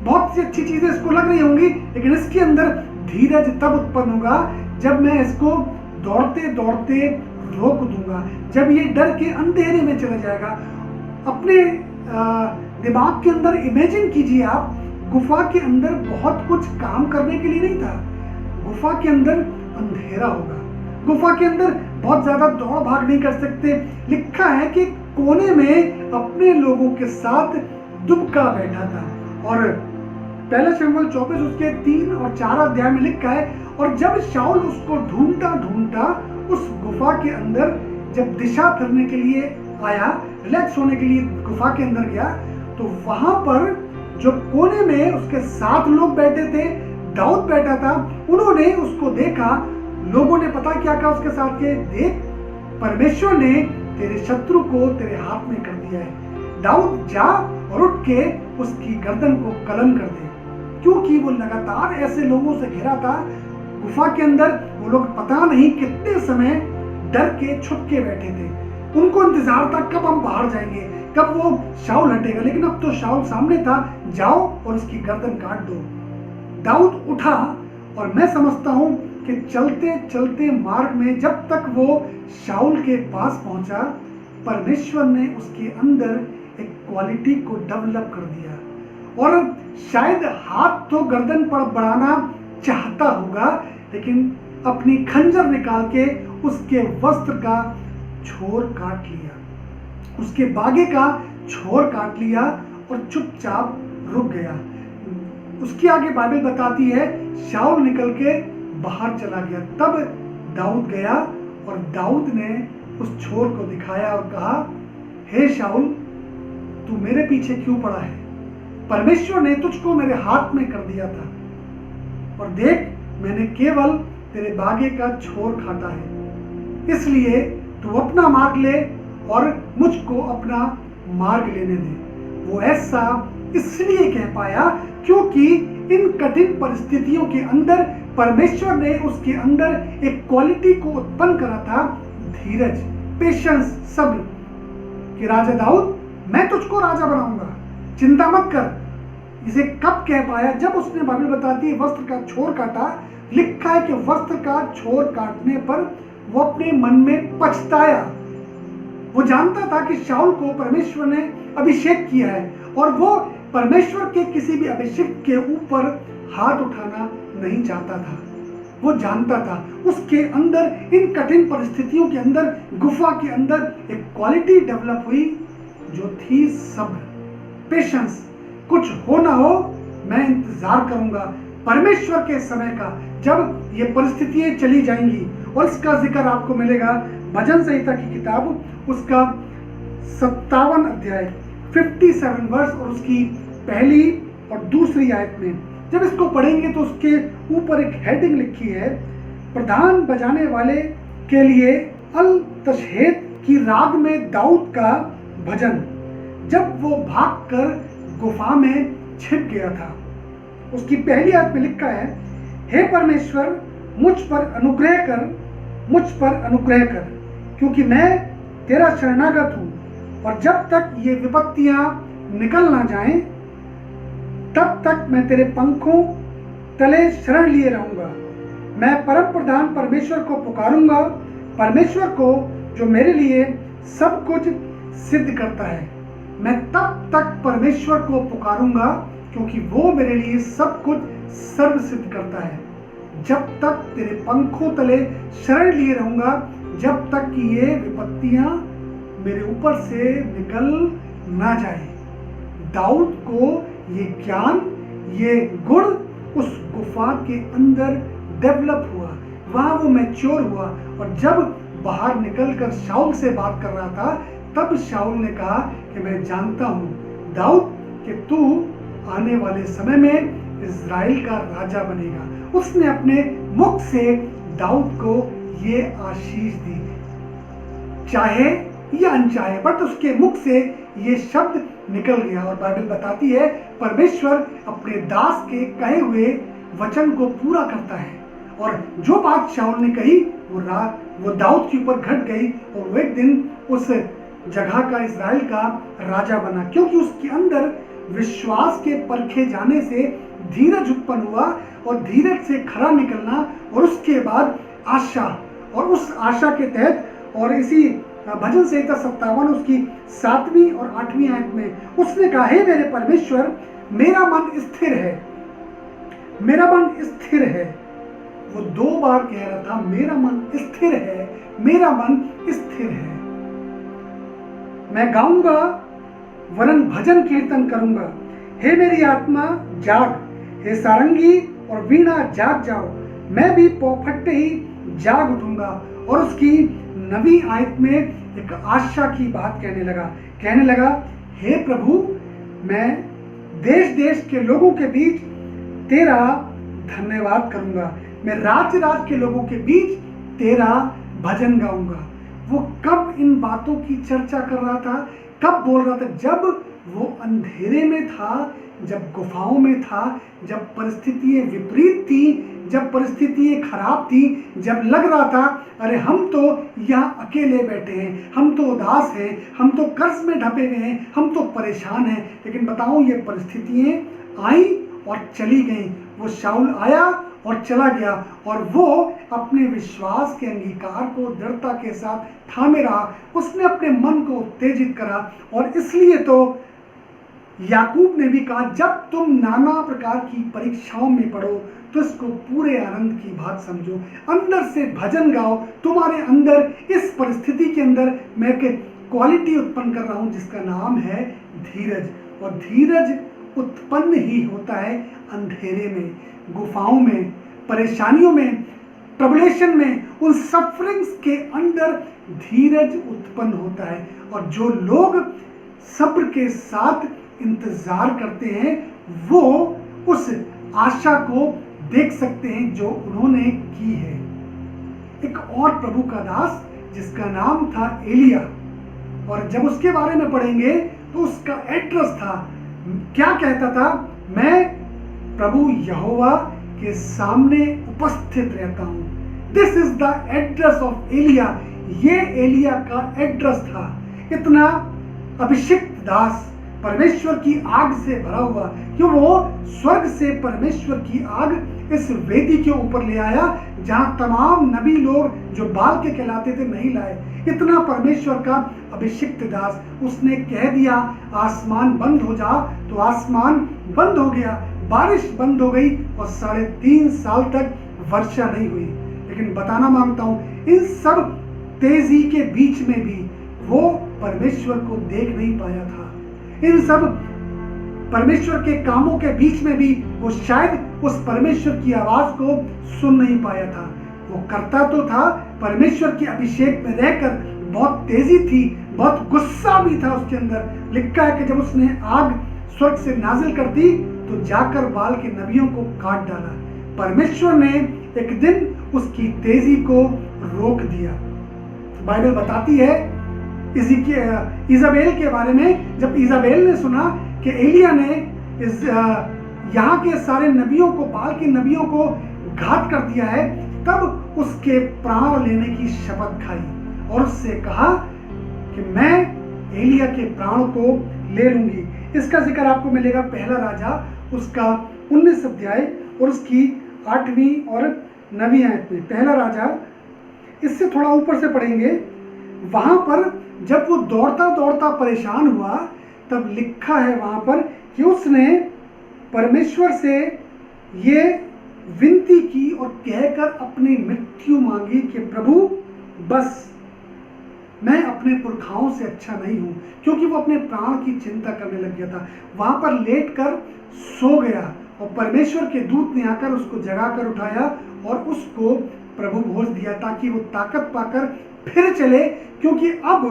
बहुत सी अच्छी चीजें इसको लग रही होंगी, लेकिन इसके अंदर धीरज तब उत्पन्न होगा जब मैं इसको दौड़ते दौड़ते रोक दूंगा, जब ये डर के अंधेरे में चला जाएगा। अपने दिमाग के अंदर इमेजिन कीजिए, आप गुफा के अंदर बहुत कुछ काम करने के लिए नहीं था, गुफा के अंदर अंधेरा होगा, गुफा के अंदर बहुत ज्यादा दौड़ भाग नहीं कर सकते। लिखा है कि कोने में अपने लोगों के साथ दुबका बैठा था। और पहला शमूएल 24 उसके 3 और 4 अध्याय में लिखा है, और जब शाऊल उसको ढूंढता ढूंढता उस गुफा के अंदर जब दिशा फिरने के लिए आया, रिलैक्स होने के लिए गुफा के अंदर गया, तो वहां पर जो कोने में उसके 7 लोग बैठे थे, दाऊद बैठा था, उन्होंने उसको देखा। लोगों ने पता क्या कहा उसके साथ के, देख परमेश्वर ने तेरे शत्रु को तेरे हाथ में कर दिया है, दाऊद जा और उठ के उसकी गर्दन को कलम कर दे। क्योंकि वो लगातार ऐसे लोगों से घिरा था गुफा के अंदर, वो लोग पता नहीं कितने समय डर के छुप के बैठे थे, उनको इंतजार था कब हम बाहर जाएंगे, कब वो शाऊल हटेगा, लेकिन अब तो शाऊल सामने था, जाओ और उसकी गर्दन काट दो। दाऊद उठा, और मैं समझता हूं कि चलते चलते मार्ग में जब तक वो शाऊल के पास पहुंचा, परमेश्वर ने उसके अंदर एक क्वालिटी को डेवलप कर दिया। और शायद हाथ तो गर्दन पर बढ़ाना चाहता होगा, लेकिन अपनी खंजर निकाल के उसके वस्त्र का छोर काट लिया, उसके बागे का छोर काट लिया और चुपचाप रुक गया। उसके आगे बाइबल बताती है शाऊल निकल के बाहर चला गया। तब दाऊद गया और दाऊद ने उस छोर को दिखाया और कहा, हे शाऊल, तू मेरे पीछे क्यों पड़ा है? परमेश्वर ने तुझको मेरे हाथ में कर दिया था, और देख मैंने केवल तेरे बागे का छोर काटा है, इसलिए तू अपना मार्ग ले और मुझको अपना मार्ग लेने दे। वो ऐसा इसलिए कह पाया क्योंकि इन कठिन परिस्थितियों के अंदर परमेश्वर ने उसके अंदर एक क्वालिटी को उत्पन्न करा था, धीरज, पेशेंस, सब्र। कि राजा दाऊद, मैं तुझको राजा बनाऊंगा, चिंता मत कर। इसे कब कह पाया? जब उसने, बाइबल बताती है, वस्त्र का छोर काटा। लिखा है कि वस्त्र का छोर काटने पर वो अपने मन में पछताया। वो जानता था कि शाऊल को परमेश्वर ने अभिषेक किया है और वो परमेश्वर के किसी भी अभिषेक के ऊपर हाथ उठाना नहीं चाहता था। वो जानता था उसके अंदर, इन कठिन परिस्थितियों के अंदर, गुफा के अंदर एक क्वालिटी डेवलप हुई जो थी सब्र, पेशेंस। कुछ हो ना हो, मैं इंतजार करूंगा परमेश्वर के समय का, जब ये परिस्थितियां चली जाएंगी। और इसका जिक्र आपको मिलेगा भजन संहिता की किताब, उसका 57 अध्याय 57 वर्ष और उसकी पहली और दूसरी आयत में। जब इसको पढ़ेंगे तो उसके ऊपर एक हेडिंग लिखी है, प्रधान बजाने वाले के लिए अल तशहेद की राग में दाऊद का भजन, जब वो भागकर गुफा में छिप गया था। उसकी पहली आयत में लिखा है, हे परमेश्वर, मुझ पर अनुग्रह कर, मुझ पर अनुग्रह कर, क्योंकि मैं तेरा शरणागत हूं। और जब तक ये विपत्तियां निकल ना जाएं, तब तक मैं तेरे पंखों तले शरण लिए रहूंगा। मैं परम प्रधान परमेश्वर को पुकारूंगा, परमेश्वर को जो मेरे लिए सब कुछ सिद्ध करता है। मैं तब तक परमेश्वर को पुकारूंगा क्योंकि वो मेरे लिए सब कुछ सर्व सिद्ध करता है। जब तक तेरे पंखों तले शरण लिए रहूंगा, जब तक कि ये विपत्तियां मेरे ऊपर से निकल ना जाए। दाऊद को ये ज्ञान, ये गुण उस गुफा के अंदर डेवलप हुआ, वहां वो मैच्योर हुआ। और जब बाहर निकलकर शाऊल से बात कर रहा था, तब शाऊल ने कहा कि मैं जानता हूं दाऊद कि तू आने वाले समय में इज़राइल का राजा बनेगा। उसने अपने मुख से दाऊद को ये आशीष दी, चाहे या अनचाहे, बट उसके मुख से ये शब्द निकल गया। और बाइबल बताती है परमेश्वर अपने दास के कहे हुए वचन को पूरा करता है। और जो बात शाऊल ने कही वो दाऊद के ऊपर घट गई और वो एक दिन उस जगह का, इज़राइल का राजा बना, क्योंकि उसके अंदर विश्वास के परखे जाने से धीरज उत्पन्न हुआ और धीरज से खरा निकलना, और उसके बाद आशा, और उस आशा के तहत, और इसी भजन संहिता 57 उसकी 7वीं और 8वीं आयत में उसने कहा, हे मेरे परमेश्वर, मेरा मन स्थिर है, मेरा मन स्थिर है। वो 2 बार कह रहा था, मेरा मन स्थिर है, मेरा मन स्थिर है। मैं गाऊंगा वरन भजन कीर्तन करूंगा। हे मेरी आत्मा जाग, हे सारंगी और वीणा जाग जाओ। मैं भी पौफट्टे ही जाग उठूंगा। और उसकी 9वीं आयत में एक आशा की बात कहने लगा, हे प्रभु, मैं देश देश के लोगों के बीच तेरा धन्यवाद करूंगा। मैं राज्य के लोगों के बीच तेरा भजन गाऊंगा। वो कब इन बातों की चर्चा कर रहा था, कब बोल रहा था? जब वो अंधेरे में था, जब गुफाओं में था, जब परिस्थितियां विपरीत थी, जब परिस्थितियां खराब थी, जब लग रहा था अरे हम तो यहाँ अकेले बैठे हैं, हम तो उदास हैं, हम तो कर्ज में ढपे हुए हैं, हम तो परेशान हैं। लेकिन बताऊं, ये परिस्थितियां आई और चली गई। वो शाऊल आया और चला गया, और वो अपने विश्वास के अंगीकार को दृढ़ता के साथ थामे रहा। उसने अपने मन को उत्तेजित करा, और इसलिए तो याकूब ने भी कहा, जब तुम नाना प्रकार की परीक्षाओं में पड़ो तो इसको पूरे आनंद की बात समझो, अंदर से भजन गाओ। तुम्हारे अंदर, इस परिस्थिति के अंदर मैं एक क्वालिटी उत्पन्न कर रहा हूं जिसका नाम है धीरज। और धीरज उत्पन्न ही होता है अंधेरे में, गुफाओं में, परेशानियों में, ट्रबुलेशन में, उन सफरिंग्स के अंदर धीरज उत्पन्न होता है। और जो लोग सब्र के साथ इंतजार करते हैं, वो उस आशा को देख सकते हैं जो उन्होंने की है। एक और प्रभु का दास जिसका नाम था एलिया, और जब उसके बारे में पढ़ेंगे तो उसका एड्रेस था, क्या कहता था, मैं प्रभु यहोवा के सामने उपस्थित रहता हूं। This is the address of Aliya. ये एलिया का एड्रेस था। इतना अभिषिक्त दास, परमेश्वर की आग से भरा हुआ, क्यों वो स्वर्ग से परमेश्वर की आग इस वेदी के ऊपर ले आया जहां तमाम नबी लोग जो बाल के कहलाते थे नहीं लाए। इतना परमेश्वर का अभिषिक्त दास, उसने कह दिया आसमान बंद हो जा, तो आसमान बंद हो गया, बारिश बंद हो गई और 3.5 साल तक वर्षा नहीं हुई। लेकिन बताना मांगता हूं, इन सब तेजी के बीच में भी वो परमेश्वर को देख नहीं पाया था। इन सब परमेश्वर के कामों के बीच में भी वो शायद उस परमेश्वर की आवाज को सुन नहीं पाया था। वो करता तो था, परमेश्वर के अभिषेक में रहकर बहुत तेजी थी, बहुत गुस्सा भी था उसके अंदर। लिखा है कि जब उसने आग स्वर्ग से नाजिल कर दी तो जाकर बाल के नबियों को काट डाला। परमेश्वर ने एक दिन उसकी तेजी को रोक दिया। बाइबल बताती है इजाबेल के बारे में, जब इजाबेल ने सुना कि एलिया ने यहाँ के सारे नबियों को, बाल के नबियों को घात कर दिया है, तब उसके प्राण लेने की शपथ खाई और उससे कहा कि मैं एलिया के प्राण को ले लूंगी। इसका जिक्र आपको मिलेगा पहला राजा उसका 19 अध्याय और उसकी 8वीं और 9वीं आयत में। पहला राजा, इससे थोड़ा ऊपर से पढ़ेंगे। वहां पर जब वो दौड़ता दौड़ता परेशान हुआ, तब लिखा है वहां पर कि उसने परमेश्वर से ये विनती की और कहकर अपनी मृत्यु मांगी कि प्रभु बस मैं अपने पुरखाओं से अच्छा नहीं हूं, क्योंकि वो अपने प्राण की चिंता करने लग गया था। वहां पर लेटकर सो गया और परमेश्वर के दूत ने आकर उसको जगाकर उठाया और उसको प्रभु भोज दिया ताकि वो ताकत पाकर फिर चले। क्योंकि अब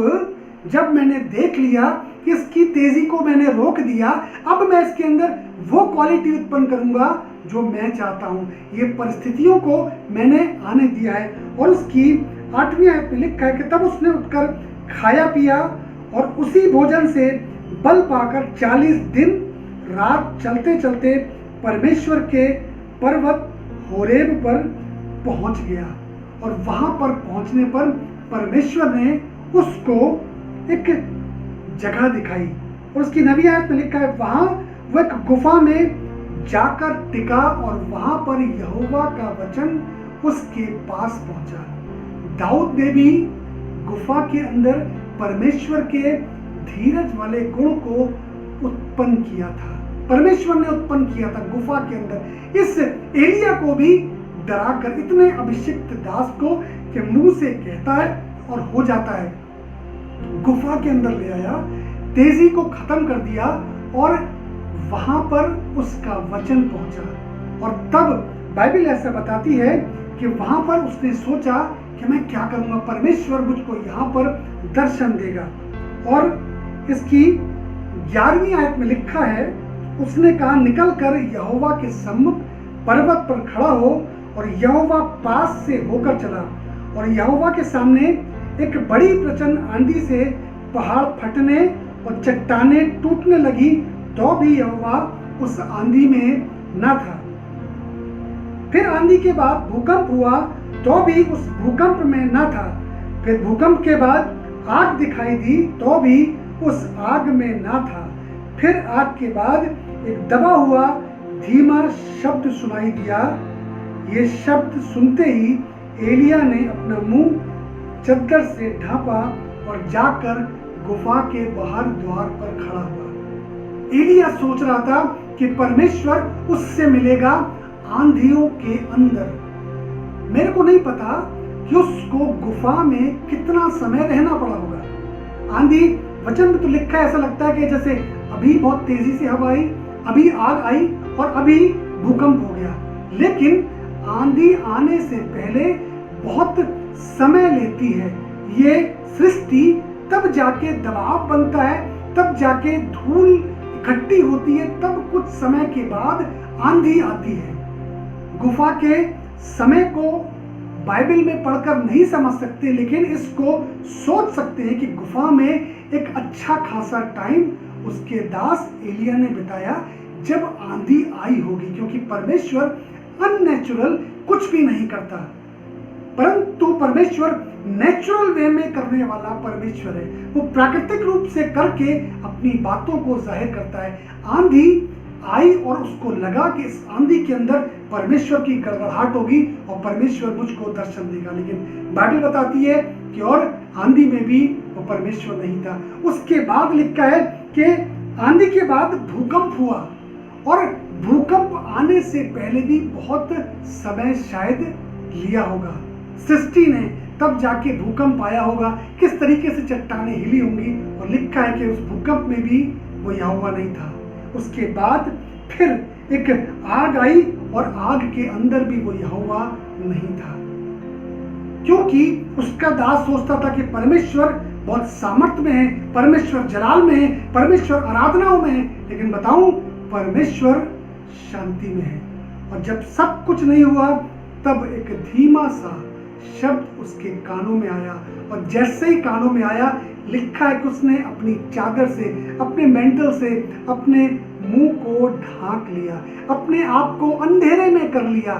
जब मैंने देख लिया कि इसकी तेजी को मैंने रोक दिया, अब मैं इसके अंदर वो क्वालिटी उत्पन्न करूंगा जो मैं चाहता हूं। ये परिस्थितियों को मैंने आने दिया है। और उसकी 8वीं आयत में लिखा है कि तब उसने उठकर खाया पिया और उसी भोजन से बल पाकर 40 दिन रात चलते चलते परमेश्वर के पर्वत होरेब पर पहुंच गया। और वहां पर पहुंचने पर परमेश्वर ने उसको एक जगह दिखाई और उसकी 9वीं आयत में लिखा है वहां वो एक गुफा में जाकर टिका और वहां पर यहोवा का वचन उसके पास पहुंचा। दाऊद ने भी गुफा के अंदर परमेश्वर के धीरज वाले गुण को उत्पन्न किया था। परमेश्वर ने उत्पन्न किया था गुफा के अंदर। इस एलिया को भी डराकर, इतने अभिषिक्त दास को के मुंह से कहता है और हो जाता है, गुफा के अंदर ले आया, तेजी को खत्म कर दिया और वहां पर उसका वचन पहुंचा। और तब बाइबल ऐसा बताती है कि वहां पर उसने सोचा कि मैं क्या करूंगा, परमेश्वर मुझको यहाँ पर दर्शन देगा। और इसकी 11वीं आयत में लिखा है उसने कहा निकल कर यहोवा के सम्मुख पर्वत पर खड़ा हो, और यहोवा पास से होकर चला और यहोवा के सामने एक बड़ी प्रचंड आंधी से पहाड़ फटने और चट्टानें टूटने लगी, तो भी यहोवा उस आंधी में न था। फिर आंधी के बाद भूकंप हुआ, तो भी उस भूकंप में न था। फिर भूकंप के बाद आग दिखाई दी, तो भी उस आग में न था। फिर आग के बाद एक दबा हुआ धीमा शब्द सुनाई दिया। ये शब्द सुनते ही एलिया ने अपना मुंह चद्दर से ढांपा और जाकर गुफा के बाहर द्वार पर खड़ा हुआ। एलिया सोच रहा था कि परमेश्वर उससे मिलेगा आंधियों के अंदर। मेरे को नहीं पता कि उसको गुफा में कितना समय रहना पड़ा होगा। आंधी वचन में तो लिखा है, ऐसा लगता है कि जैसे अभी बहुत तेजी से हवा आई, अभी आग आई और अभी भूकंप हो गया। लेकिन आंधी आने से पहले बहुत समय लेती है। ये सृष्टि तब जाके दबाव बनता है, तब जाके धूल इकट्ठी होती है, तब कुछ समय के बाद आंधी आती है। गुफा के समय को बाइबल में पढ़कर नहीं समझ सकते, लेकिन इसको सोच सकते हैं कि गुफा में एक अच्छा खासा टाइम उसके दास एलिया ने बिताया, जब आंधी आई होगी, क्योंकि परमेश्वर अननेचुरल कुछ भी नहीं करता, परंतु परमेश्वर नेचुरल वे में करने वाला परमेश्वर है। वो प्राकृतिक रूप से करके अपनी बातों को जाहिर करता है। आंधी आई और उसको लगा कि इस आंधी के अंदर परमेश्वर की गड़बड़ाहट होगी और परमेश्वर मुझको दर्शन देगा, लेकिन बाइबल बताती है कि और आंधी में भी वो परमेश्वर नहीं था। उसके बाद लिखा है कि आंधी के बाद भूकंप हुआ, और भूकंप आने से पहले भी बहुत समय शायद लिया होगा। सृष्टि ने तब जाके भूकंप आया होगा, किस तरीके से चट्टानें हिली होंगी, और लिखा है कि उस भूकंप में भी वो यहोवा नहीं था। उसके बाद फिर एक आग आई और आग के अंदर भी वो यहोवा नहीं था, क्योंकि उसका दास सोचता था कि परमेश्वर बहुत सामर्थ्य में है, परमेश्वर जलाल में है, परमेश्वर आराधनाओं में है, लेकिन बताऊं परमेश्वर शांति में है। और जब सब कुछ नहीं हुआ तब एक धीमा सा शब्द उसके कानों में आया, और जैसे ही कानों में आया लिखा है कि उसने अपनी चादर से, अपने मैंटल से अपने मुंह को ढांक लिया, अपने आप को अंधेरे में कर लिया,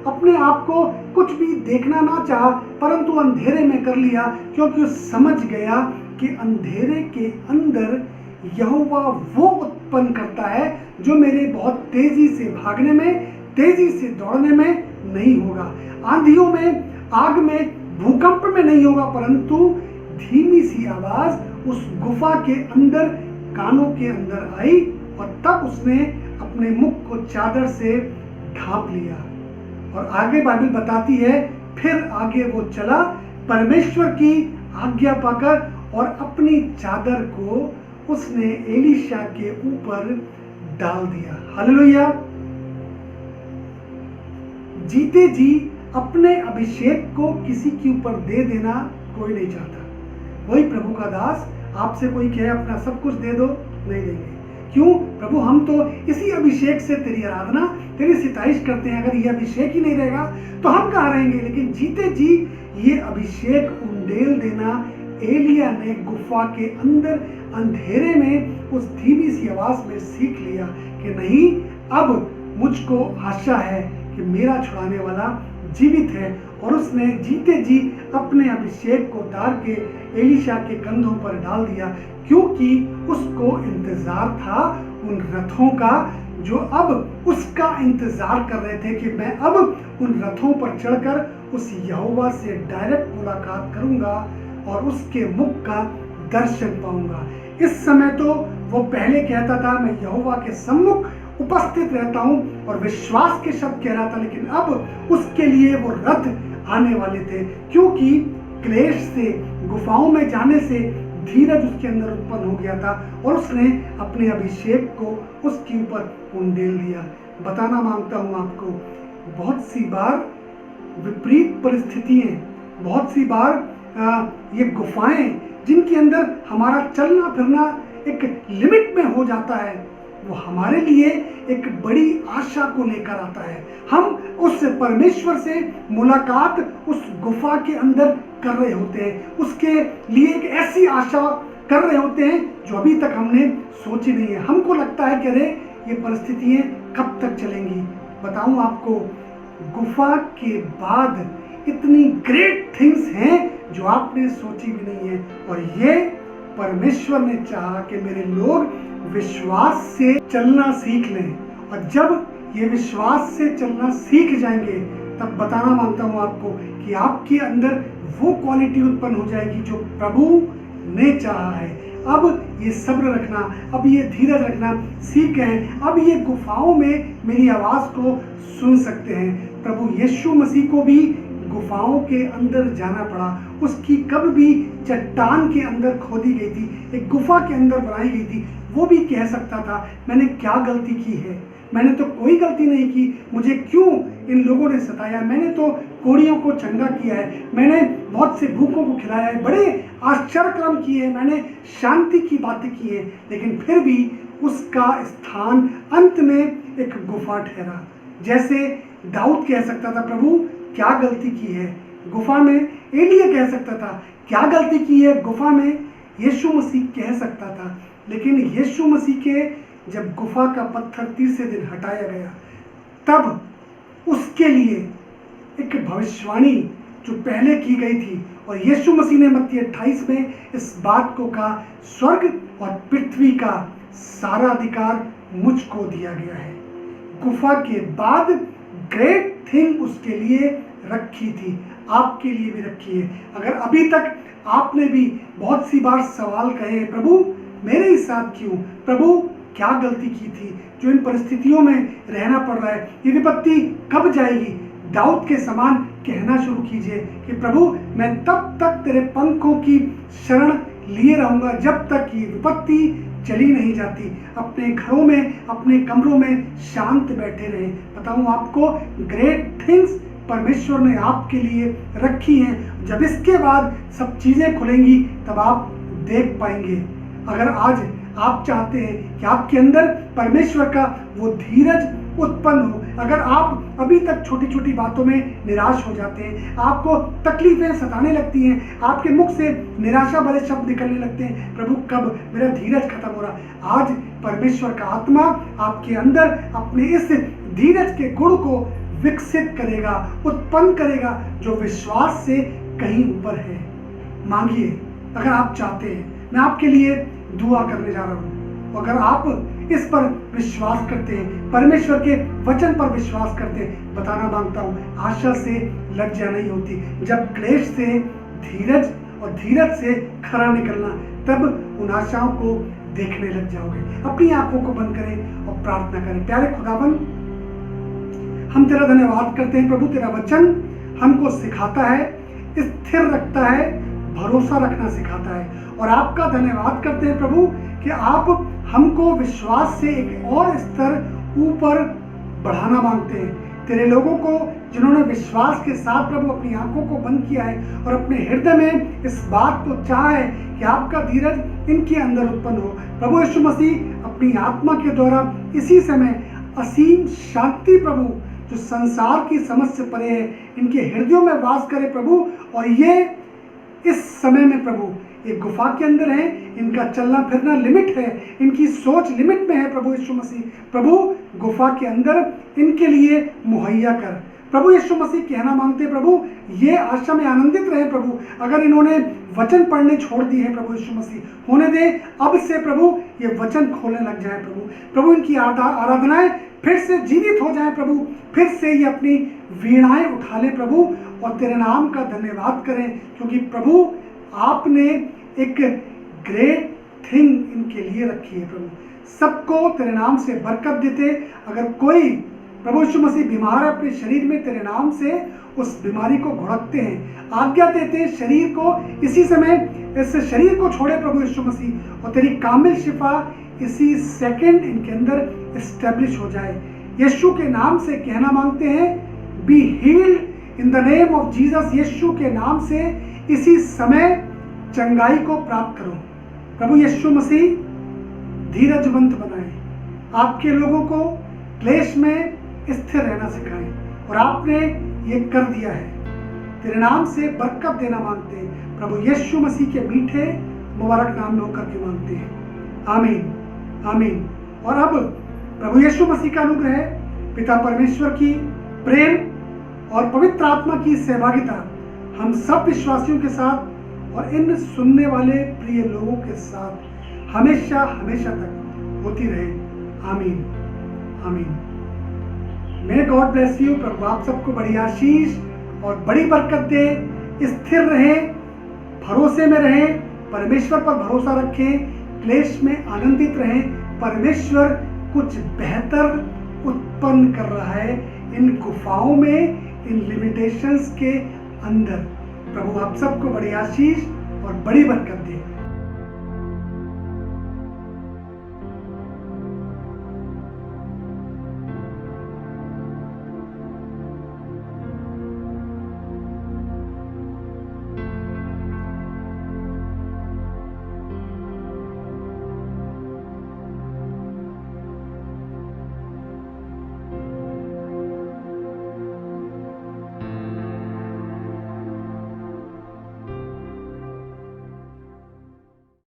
अपने आप को कुछ भी देखना ना चाहा परंतु अंधेरे में कर लिया, क्योंकि वो समझ गया कि अंधेरे के अंदर यहोवा वो उत्पन्न करता है जो मेरे बहुत तेजी से भागने में, तेजी से दौड़ने में नहीं होगा, आंधियों में, आग में, भूकंप में नहीं होगा, परंतु धीमी सी आवाज उस गुफा के अंदर, कानों के अंदर आई, और तब उसने अपने मुख को चादर से ढांप लिया। और आगे बाइबल बताती है फिर आगे वो चला परमेश्वर की आज्ञा पाकर, और अपनी चादर को उसने एलीशा के ऊपर डाल दिया। हालेलुया। जीते जी अपने अभिषेक को किसी के ऊपर दे देना कोई नहीं चाहता। वही प्रभु का दास आपसे कोई कहे अपना सब कुछ दे दो, नहीं देंगे। क्यों? प्रभु हम तो इसी अभिषेक से तेरी आराधना, तेरी सिताइश करते हैं, अगर ये अभिषेक ही नहीं रहेगा तो हम कहाँ रहेंगे। लेकिन जीते जी ये अभिषेक उंडेल देना एलिया ने गुफा के अंदर अंधेरे में उस धीमी सी आवाज में सीख लिया कि नहीं, अब मुझको आशा है कि मेरा छुड़ाने वाला जीवित है। और उसने जीते जी अपने अभिषेक को उतार के एलीशा के कंधों पर डाल दिया, क्योंकि उसको इंतजार था उन रथों का जो अब उसका इंतजार कर रहे थे कि मैं अब उन रथों पर चढ़कर उस यहोवा से डायरेक्ट मुलाकात करूंगा और उसके मुख का दर्शन पाऊंगा। इस समय तो वो पहले कहता था मैं यहोवा के सम्मुख उपस्थित रहता हूं और विश्वास के शब्द कह रहा था, लेकिन अब उसके लिए वो रथ आने वाले थे, क्योंकि क्लेश से, गुफाओं में जाने से धीरज उसके अंदर उत्पन्न हो गया था और उसने अपने अभिषेक को उसके ऊपर उंडेल दिया। बताना मांगता हूं आपको, बहुत सी बार विपरीत परिस्थितियां, बहुत सी बार ये गुफाएं जिनके अंदर हमारा चलना फिरना एक लिमिट में हो जाता है, वो हमारे लिए एक बड़ी आशा को लेकर आता है। हम उस परमेश्वर से मुलाकात उस गुफा के अंदर कर रहे होते हैं, उसके लिए एक ऐसी आशा कर रहे होते हैं जो अभी तक हमने सोची नहीं है। हमको लगता है कि अरे ये परिस्थितियां कब तक चलेंगी। बताऊं आपको, गुफा के बाद इतनी ग्रेट थिंग्स हैं जो आपने सोची भी नहीं है, और ये परमेश्वर ने चाहा कि मेरे लोग विश्वास से चलना सीख लें। और जब ये विश्वास से चलना सीख जाएंगे तब बताना मांगता हूं आपको कि आपके अंदर वो क्वालिटी उत्पन्न हो जाएगी जो प्रभु ने चाहा है। अब ये सब्र रखना, अब ये धीरज रखना सीख गए, अब ये गुफाओं में मेरी आवाज को सुन सकते हैं। प्रभु यीशु मसीह को भी गुफाओं के अंदर जाना पड़ा, उसकी कब भी चट्टान के अंदर खोदी गई थी, एक गुफा के अंदर बनाई गई थी। वो भी कह सकता था मैंने क्या गलती की है, मैंने तो कोई गलती नहीं की, मुझे क्यों इन लोगों ने सताया, मैंने तो कोढ़ियों को चंगा किया है, मैंने बहुत से भूखों को खिलाया है, बड़े आश्चर्य कर्म किए हैं, मैंने शांति की बातें की हैं। लेकिन फिर भी उसका स्थान अंत में एक गुफा ठहरा। जैसे दाऊद कह सकता था प्रभु क्या गलती की है गुफा में, एलिया कह सकता था क्या गलती की है गुफा में, यीशु मसीह कह सकता था। लेकिन यीशु मसीह के जब गुफा का पत्थर तीसरे दिन हटाया गया, तब उसके लिए एक भविष्यवाणी जो पहले की गई थी, और यीशु मसीह ने मत्ती 28 में इस बात को कहा, स्वर्ग और पृथ्वी का सारा अधिकार मुझको दिया गया है। गुफा के बाद ग्रेट थिंग उसके लिए रखी थी, आपके लिए भी रखी है। अगर अभी तक आपने भी बहुत सी बार सवाल कहे हैं, प्रभु मेरे ही साथ क्यों, प्रभु क्या गलती की थी जो इन परिस्थितियों में रहना पड़ रहा है, ये विपत्ति कब जाएगी, दाऊद के समान कहना शुरू कीजिए कि प्रभु मैं तब तक तेरे पंखों की शरण लिए रहूंगा जब तक ये विपत्ति चली नहीं जाती। अपने घरों में, अपने कमरों में शांत बैठे रहे। बताऊं आपको, ग्रेट थिंग्स परमेश्वर ने आपके लिए रखी हैं। जब इसके बाद सब चीजें खुलेंगी तब आप देख पाएंगे। अगर आज आप चाहते हैं कि आपके अंदर परमेश्वर का वो धीरज उत्पन्न हो, अगर आप अभी तक छोटी छोटी बातों में निराश हो जाते हैं, आपको तकलीफें सताने लगती हैं, आपके मुख से निराशा भरे शब्द निकलने लगते हैं, प्रभु कब मेरा धीरज खत्म हो रहा, आज परमेश्वर का आत्मा आपके अंदर अपने इस धीरज के गुण को विकसित करेगा, उत्पन्न करेगा, जो विश्वास से कहीं ऊपर है। मांगिए अगर आप चाहते हैं। मैं आपके लिए दुआ करने जा रहा हूँ। अगर आप इस पर विश्वास करते हैं, परमेश्वर के वचन पर विश्वास करते हैं, बताना मांगता हूँ, आशा से लज्जा नहीं होती। जब क्लेश से धीरज और धीरज से खरा निकलना, तब उन आशाओं को देखने लग जाओगे। अपनी आंखों को बंद करें और प्रार्थना करें। प्यारे खुदावन, हम तेरा धन्यवाद करते हैं प्रभु, तेरा वचन हमको सिखाता है, स्थिर रखता है, भरोसा रखना सिखाता है। और आपका धन्यवाद करते हैं प्रभु कि आप हमको विश्वास से एक और स्तर ऊपर बढ़ाना मांगते हैं। तेरे लोगों को जिन्होंने विश्वास के साथ प्रभु अपनी आंखों को बंद किया है और अपने हृदय में इस बात को चाहा है कि आपका धीरज इनके अंदर उत्पन्न हो, प्रभु यीशु मसीह अपनी आत्मा के द्वारा इसी समय असीम शांति प्रभु जो संसार की समझ से परे है, इनके हृदयों में वास करे प्रभु। और ये इस समय में प्रभु एक गुफा के अंदर है, इनका चलना फिरना लिमिट है, इनकी सोच लिमिट में है प्रभु यीशु मसीह। प्रभु गुफा के अंदर इनके लिए मुहैया कर। प्रभु यीशु मसीह कहना मांगते प्रभु, ये आशा में आनंदित रहे प्रभु। अगर इन्होंने वचन पढ़ने छोड़ दिए हैं प्रभु यीशु मसीह, होने दे अब से प्रभु ये वचन खोलने लग जाए प्रभु। प्रभु इनकी आराधनाएं फिर से जीवित हो जाए प्रभु, फिर से ये अपनी वीणाएं उठा ले प्रभु और तेरे नाम का धन्यवाद करें, क्योंकि प्रभु आपने एक ग्रेट थिंग इनके लिए रखी है प्रभु। सबको तेरे नाम से बरकत देते। अगर कोई प्रभु यीशु मसीह बीमार है अपने शरीर में, तेरे नाम से उस बीमारी को घुड़कते हैं, आज्ञा देते हैं शरीर को इसी समय इस शरीर को छोड़े प्रभु यीशु मसीह, और तेरी कामिल शिफा इसी सेकंड इनके अंदर एस्टेब्लिश हो जाए। यीशु के नाम से कहना मांगते हैं, be healed in the name of Jesus. Yeshu के नाम से इसी समय चंगाई को प्राप्त करो प्रभु यीशु मसीह। धीरजवंत बनाए, आपके लोगों को क्लेश में स्थिर रहना सिखाएं, और आपने ये कर दिया है। तेरे नाम से बरकत देना मांगते हैं प्रभु यीशु मसीह के मीठे मुबारक नाम में होकर के मांगते हैं, आमीन आमीन। और अब प्रभु यीशु मसीह का अनुग्रह, पिता परमेश्वर की प्रेम और पवित्र आत्मा की सहभागिता हम सब विश्वासियों के साथ और इन सुनने वाले प्रिय लोगों के साथ हमेशा हमेशा तक होती रहे, आमीन आमीन। May God bless you. प्रभु आप सबको बड़ी आशीष और बड़ी बरकत दे। स्थिर रहें, भरोसे में रहें, परमेश्वर पर भरोसा रखें, क्लेश में आनंदित रहें। परमेश्वर कुछ बेहतर उत्पन्न कर रहा है इन गुफाओं में, इन लिमिटेशंस के अंदर। प्रभु आप सबको बड़ी आशीष और बड़ी बरकत दे।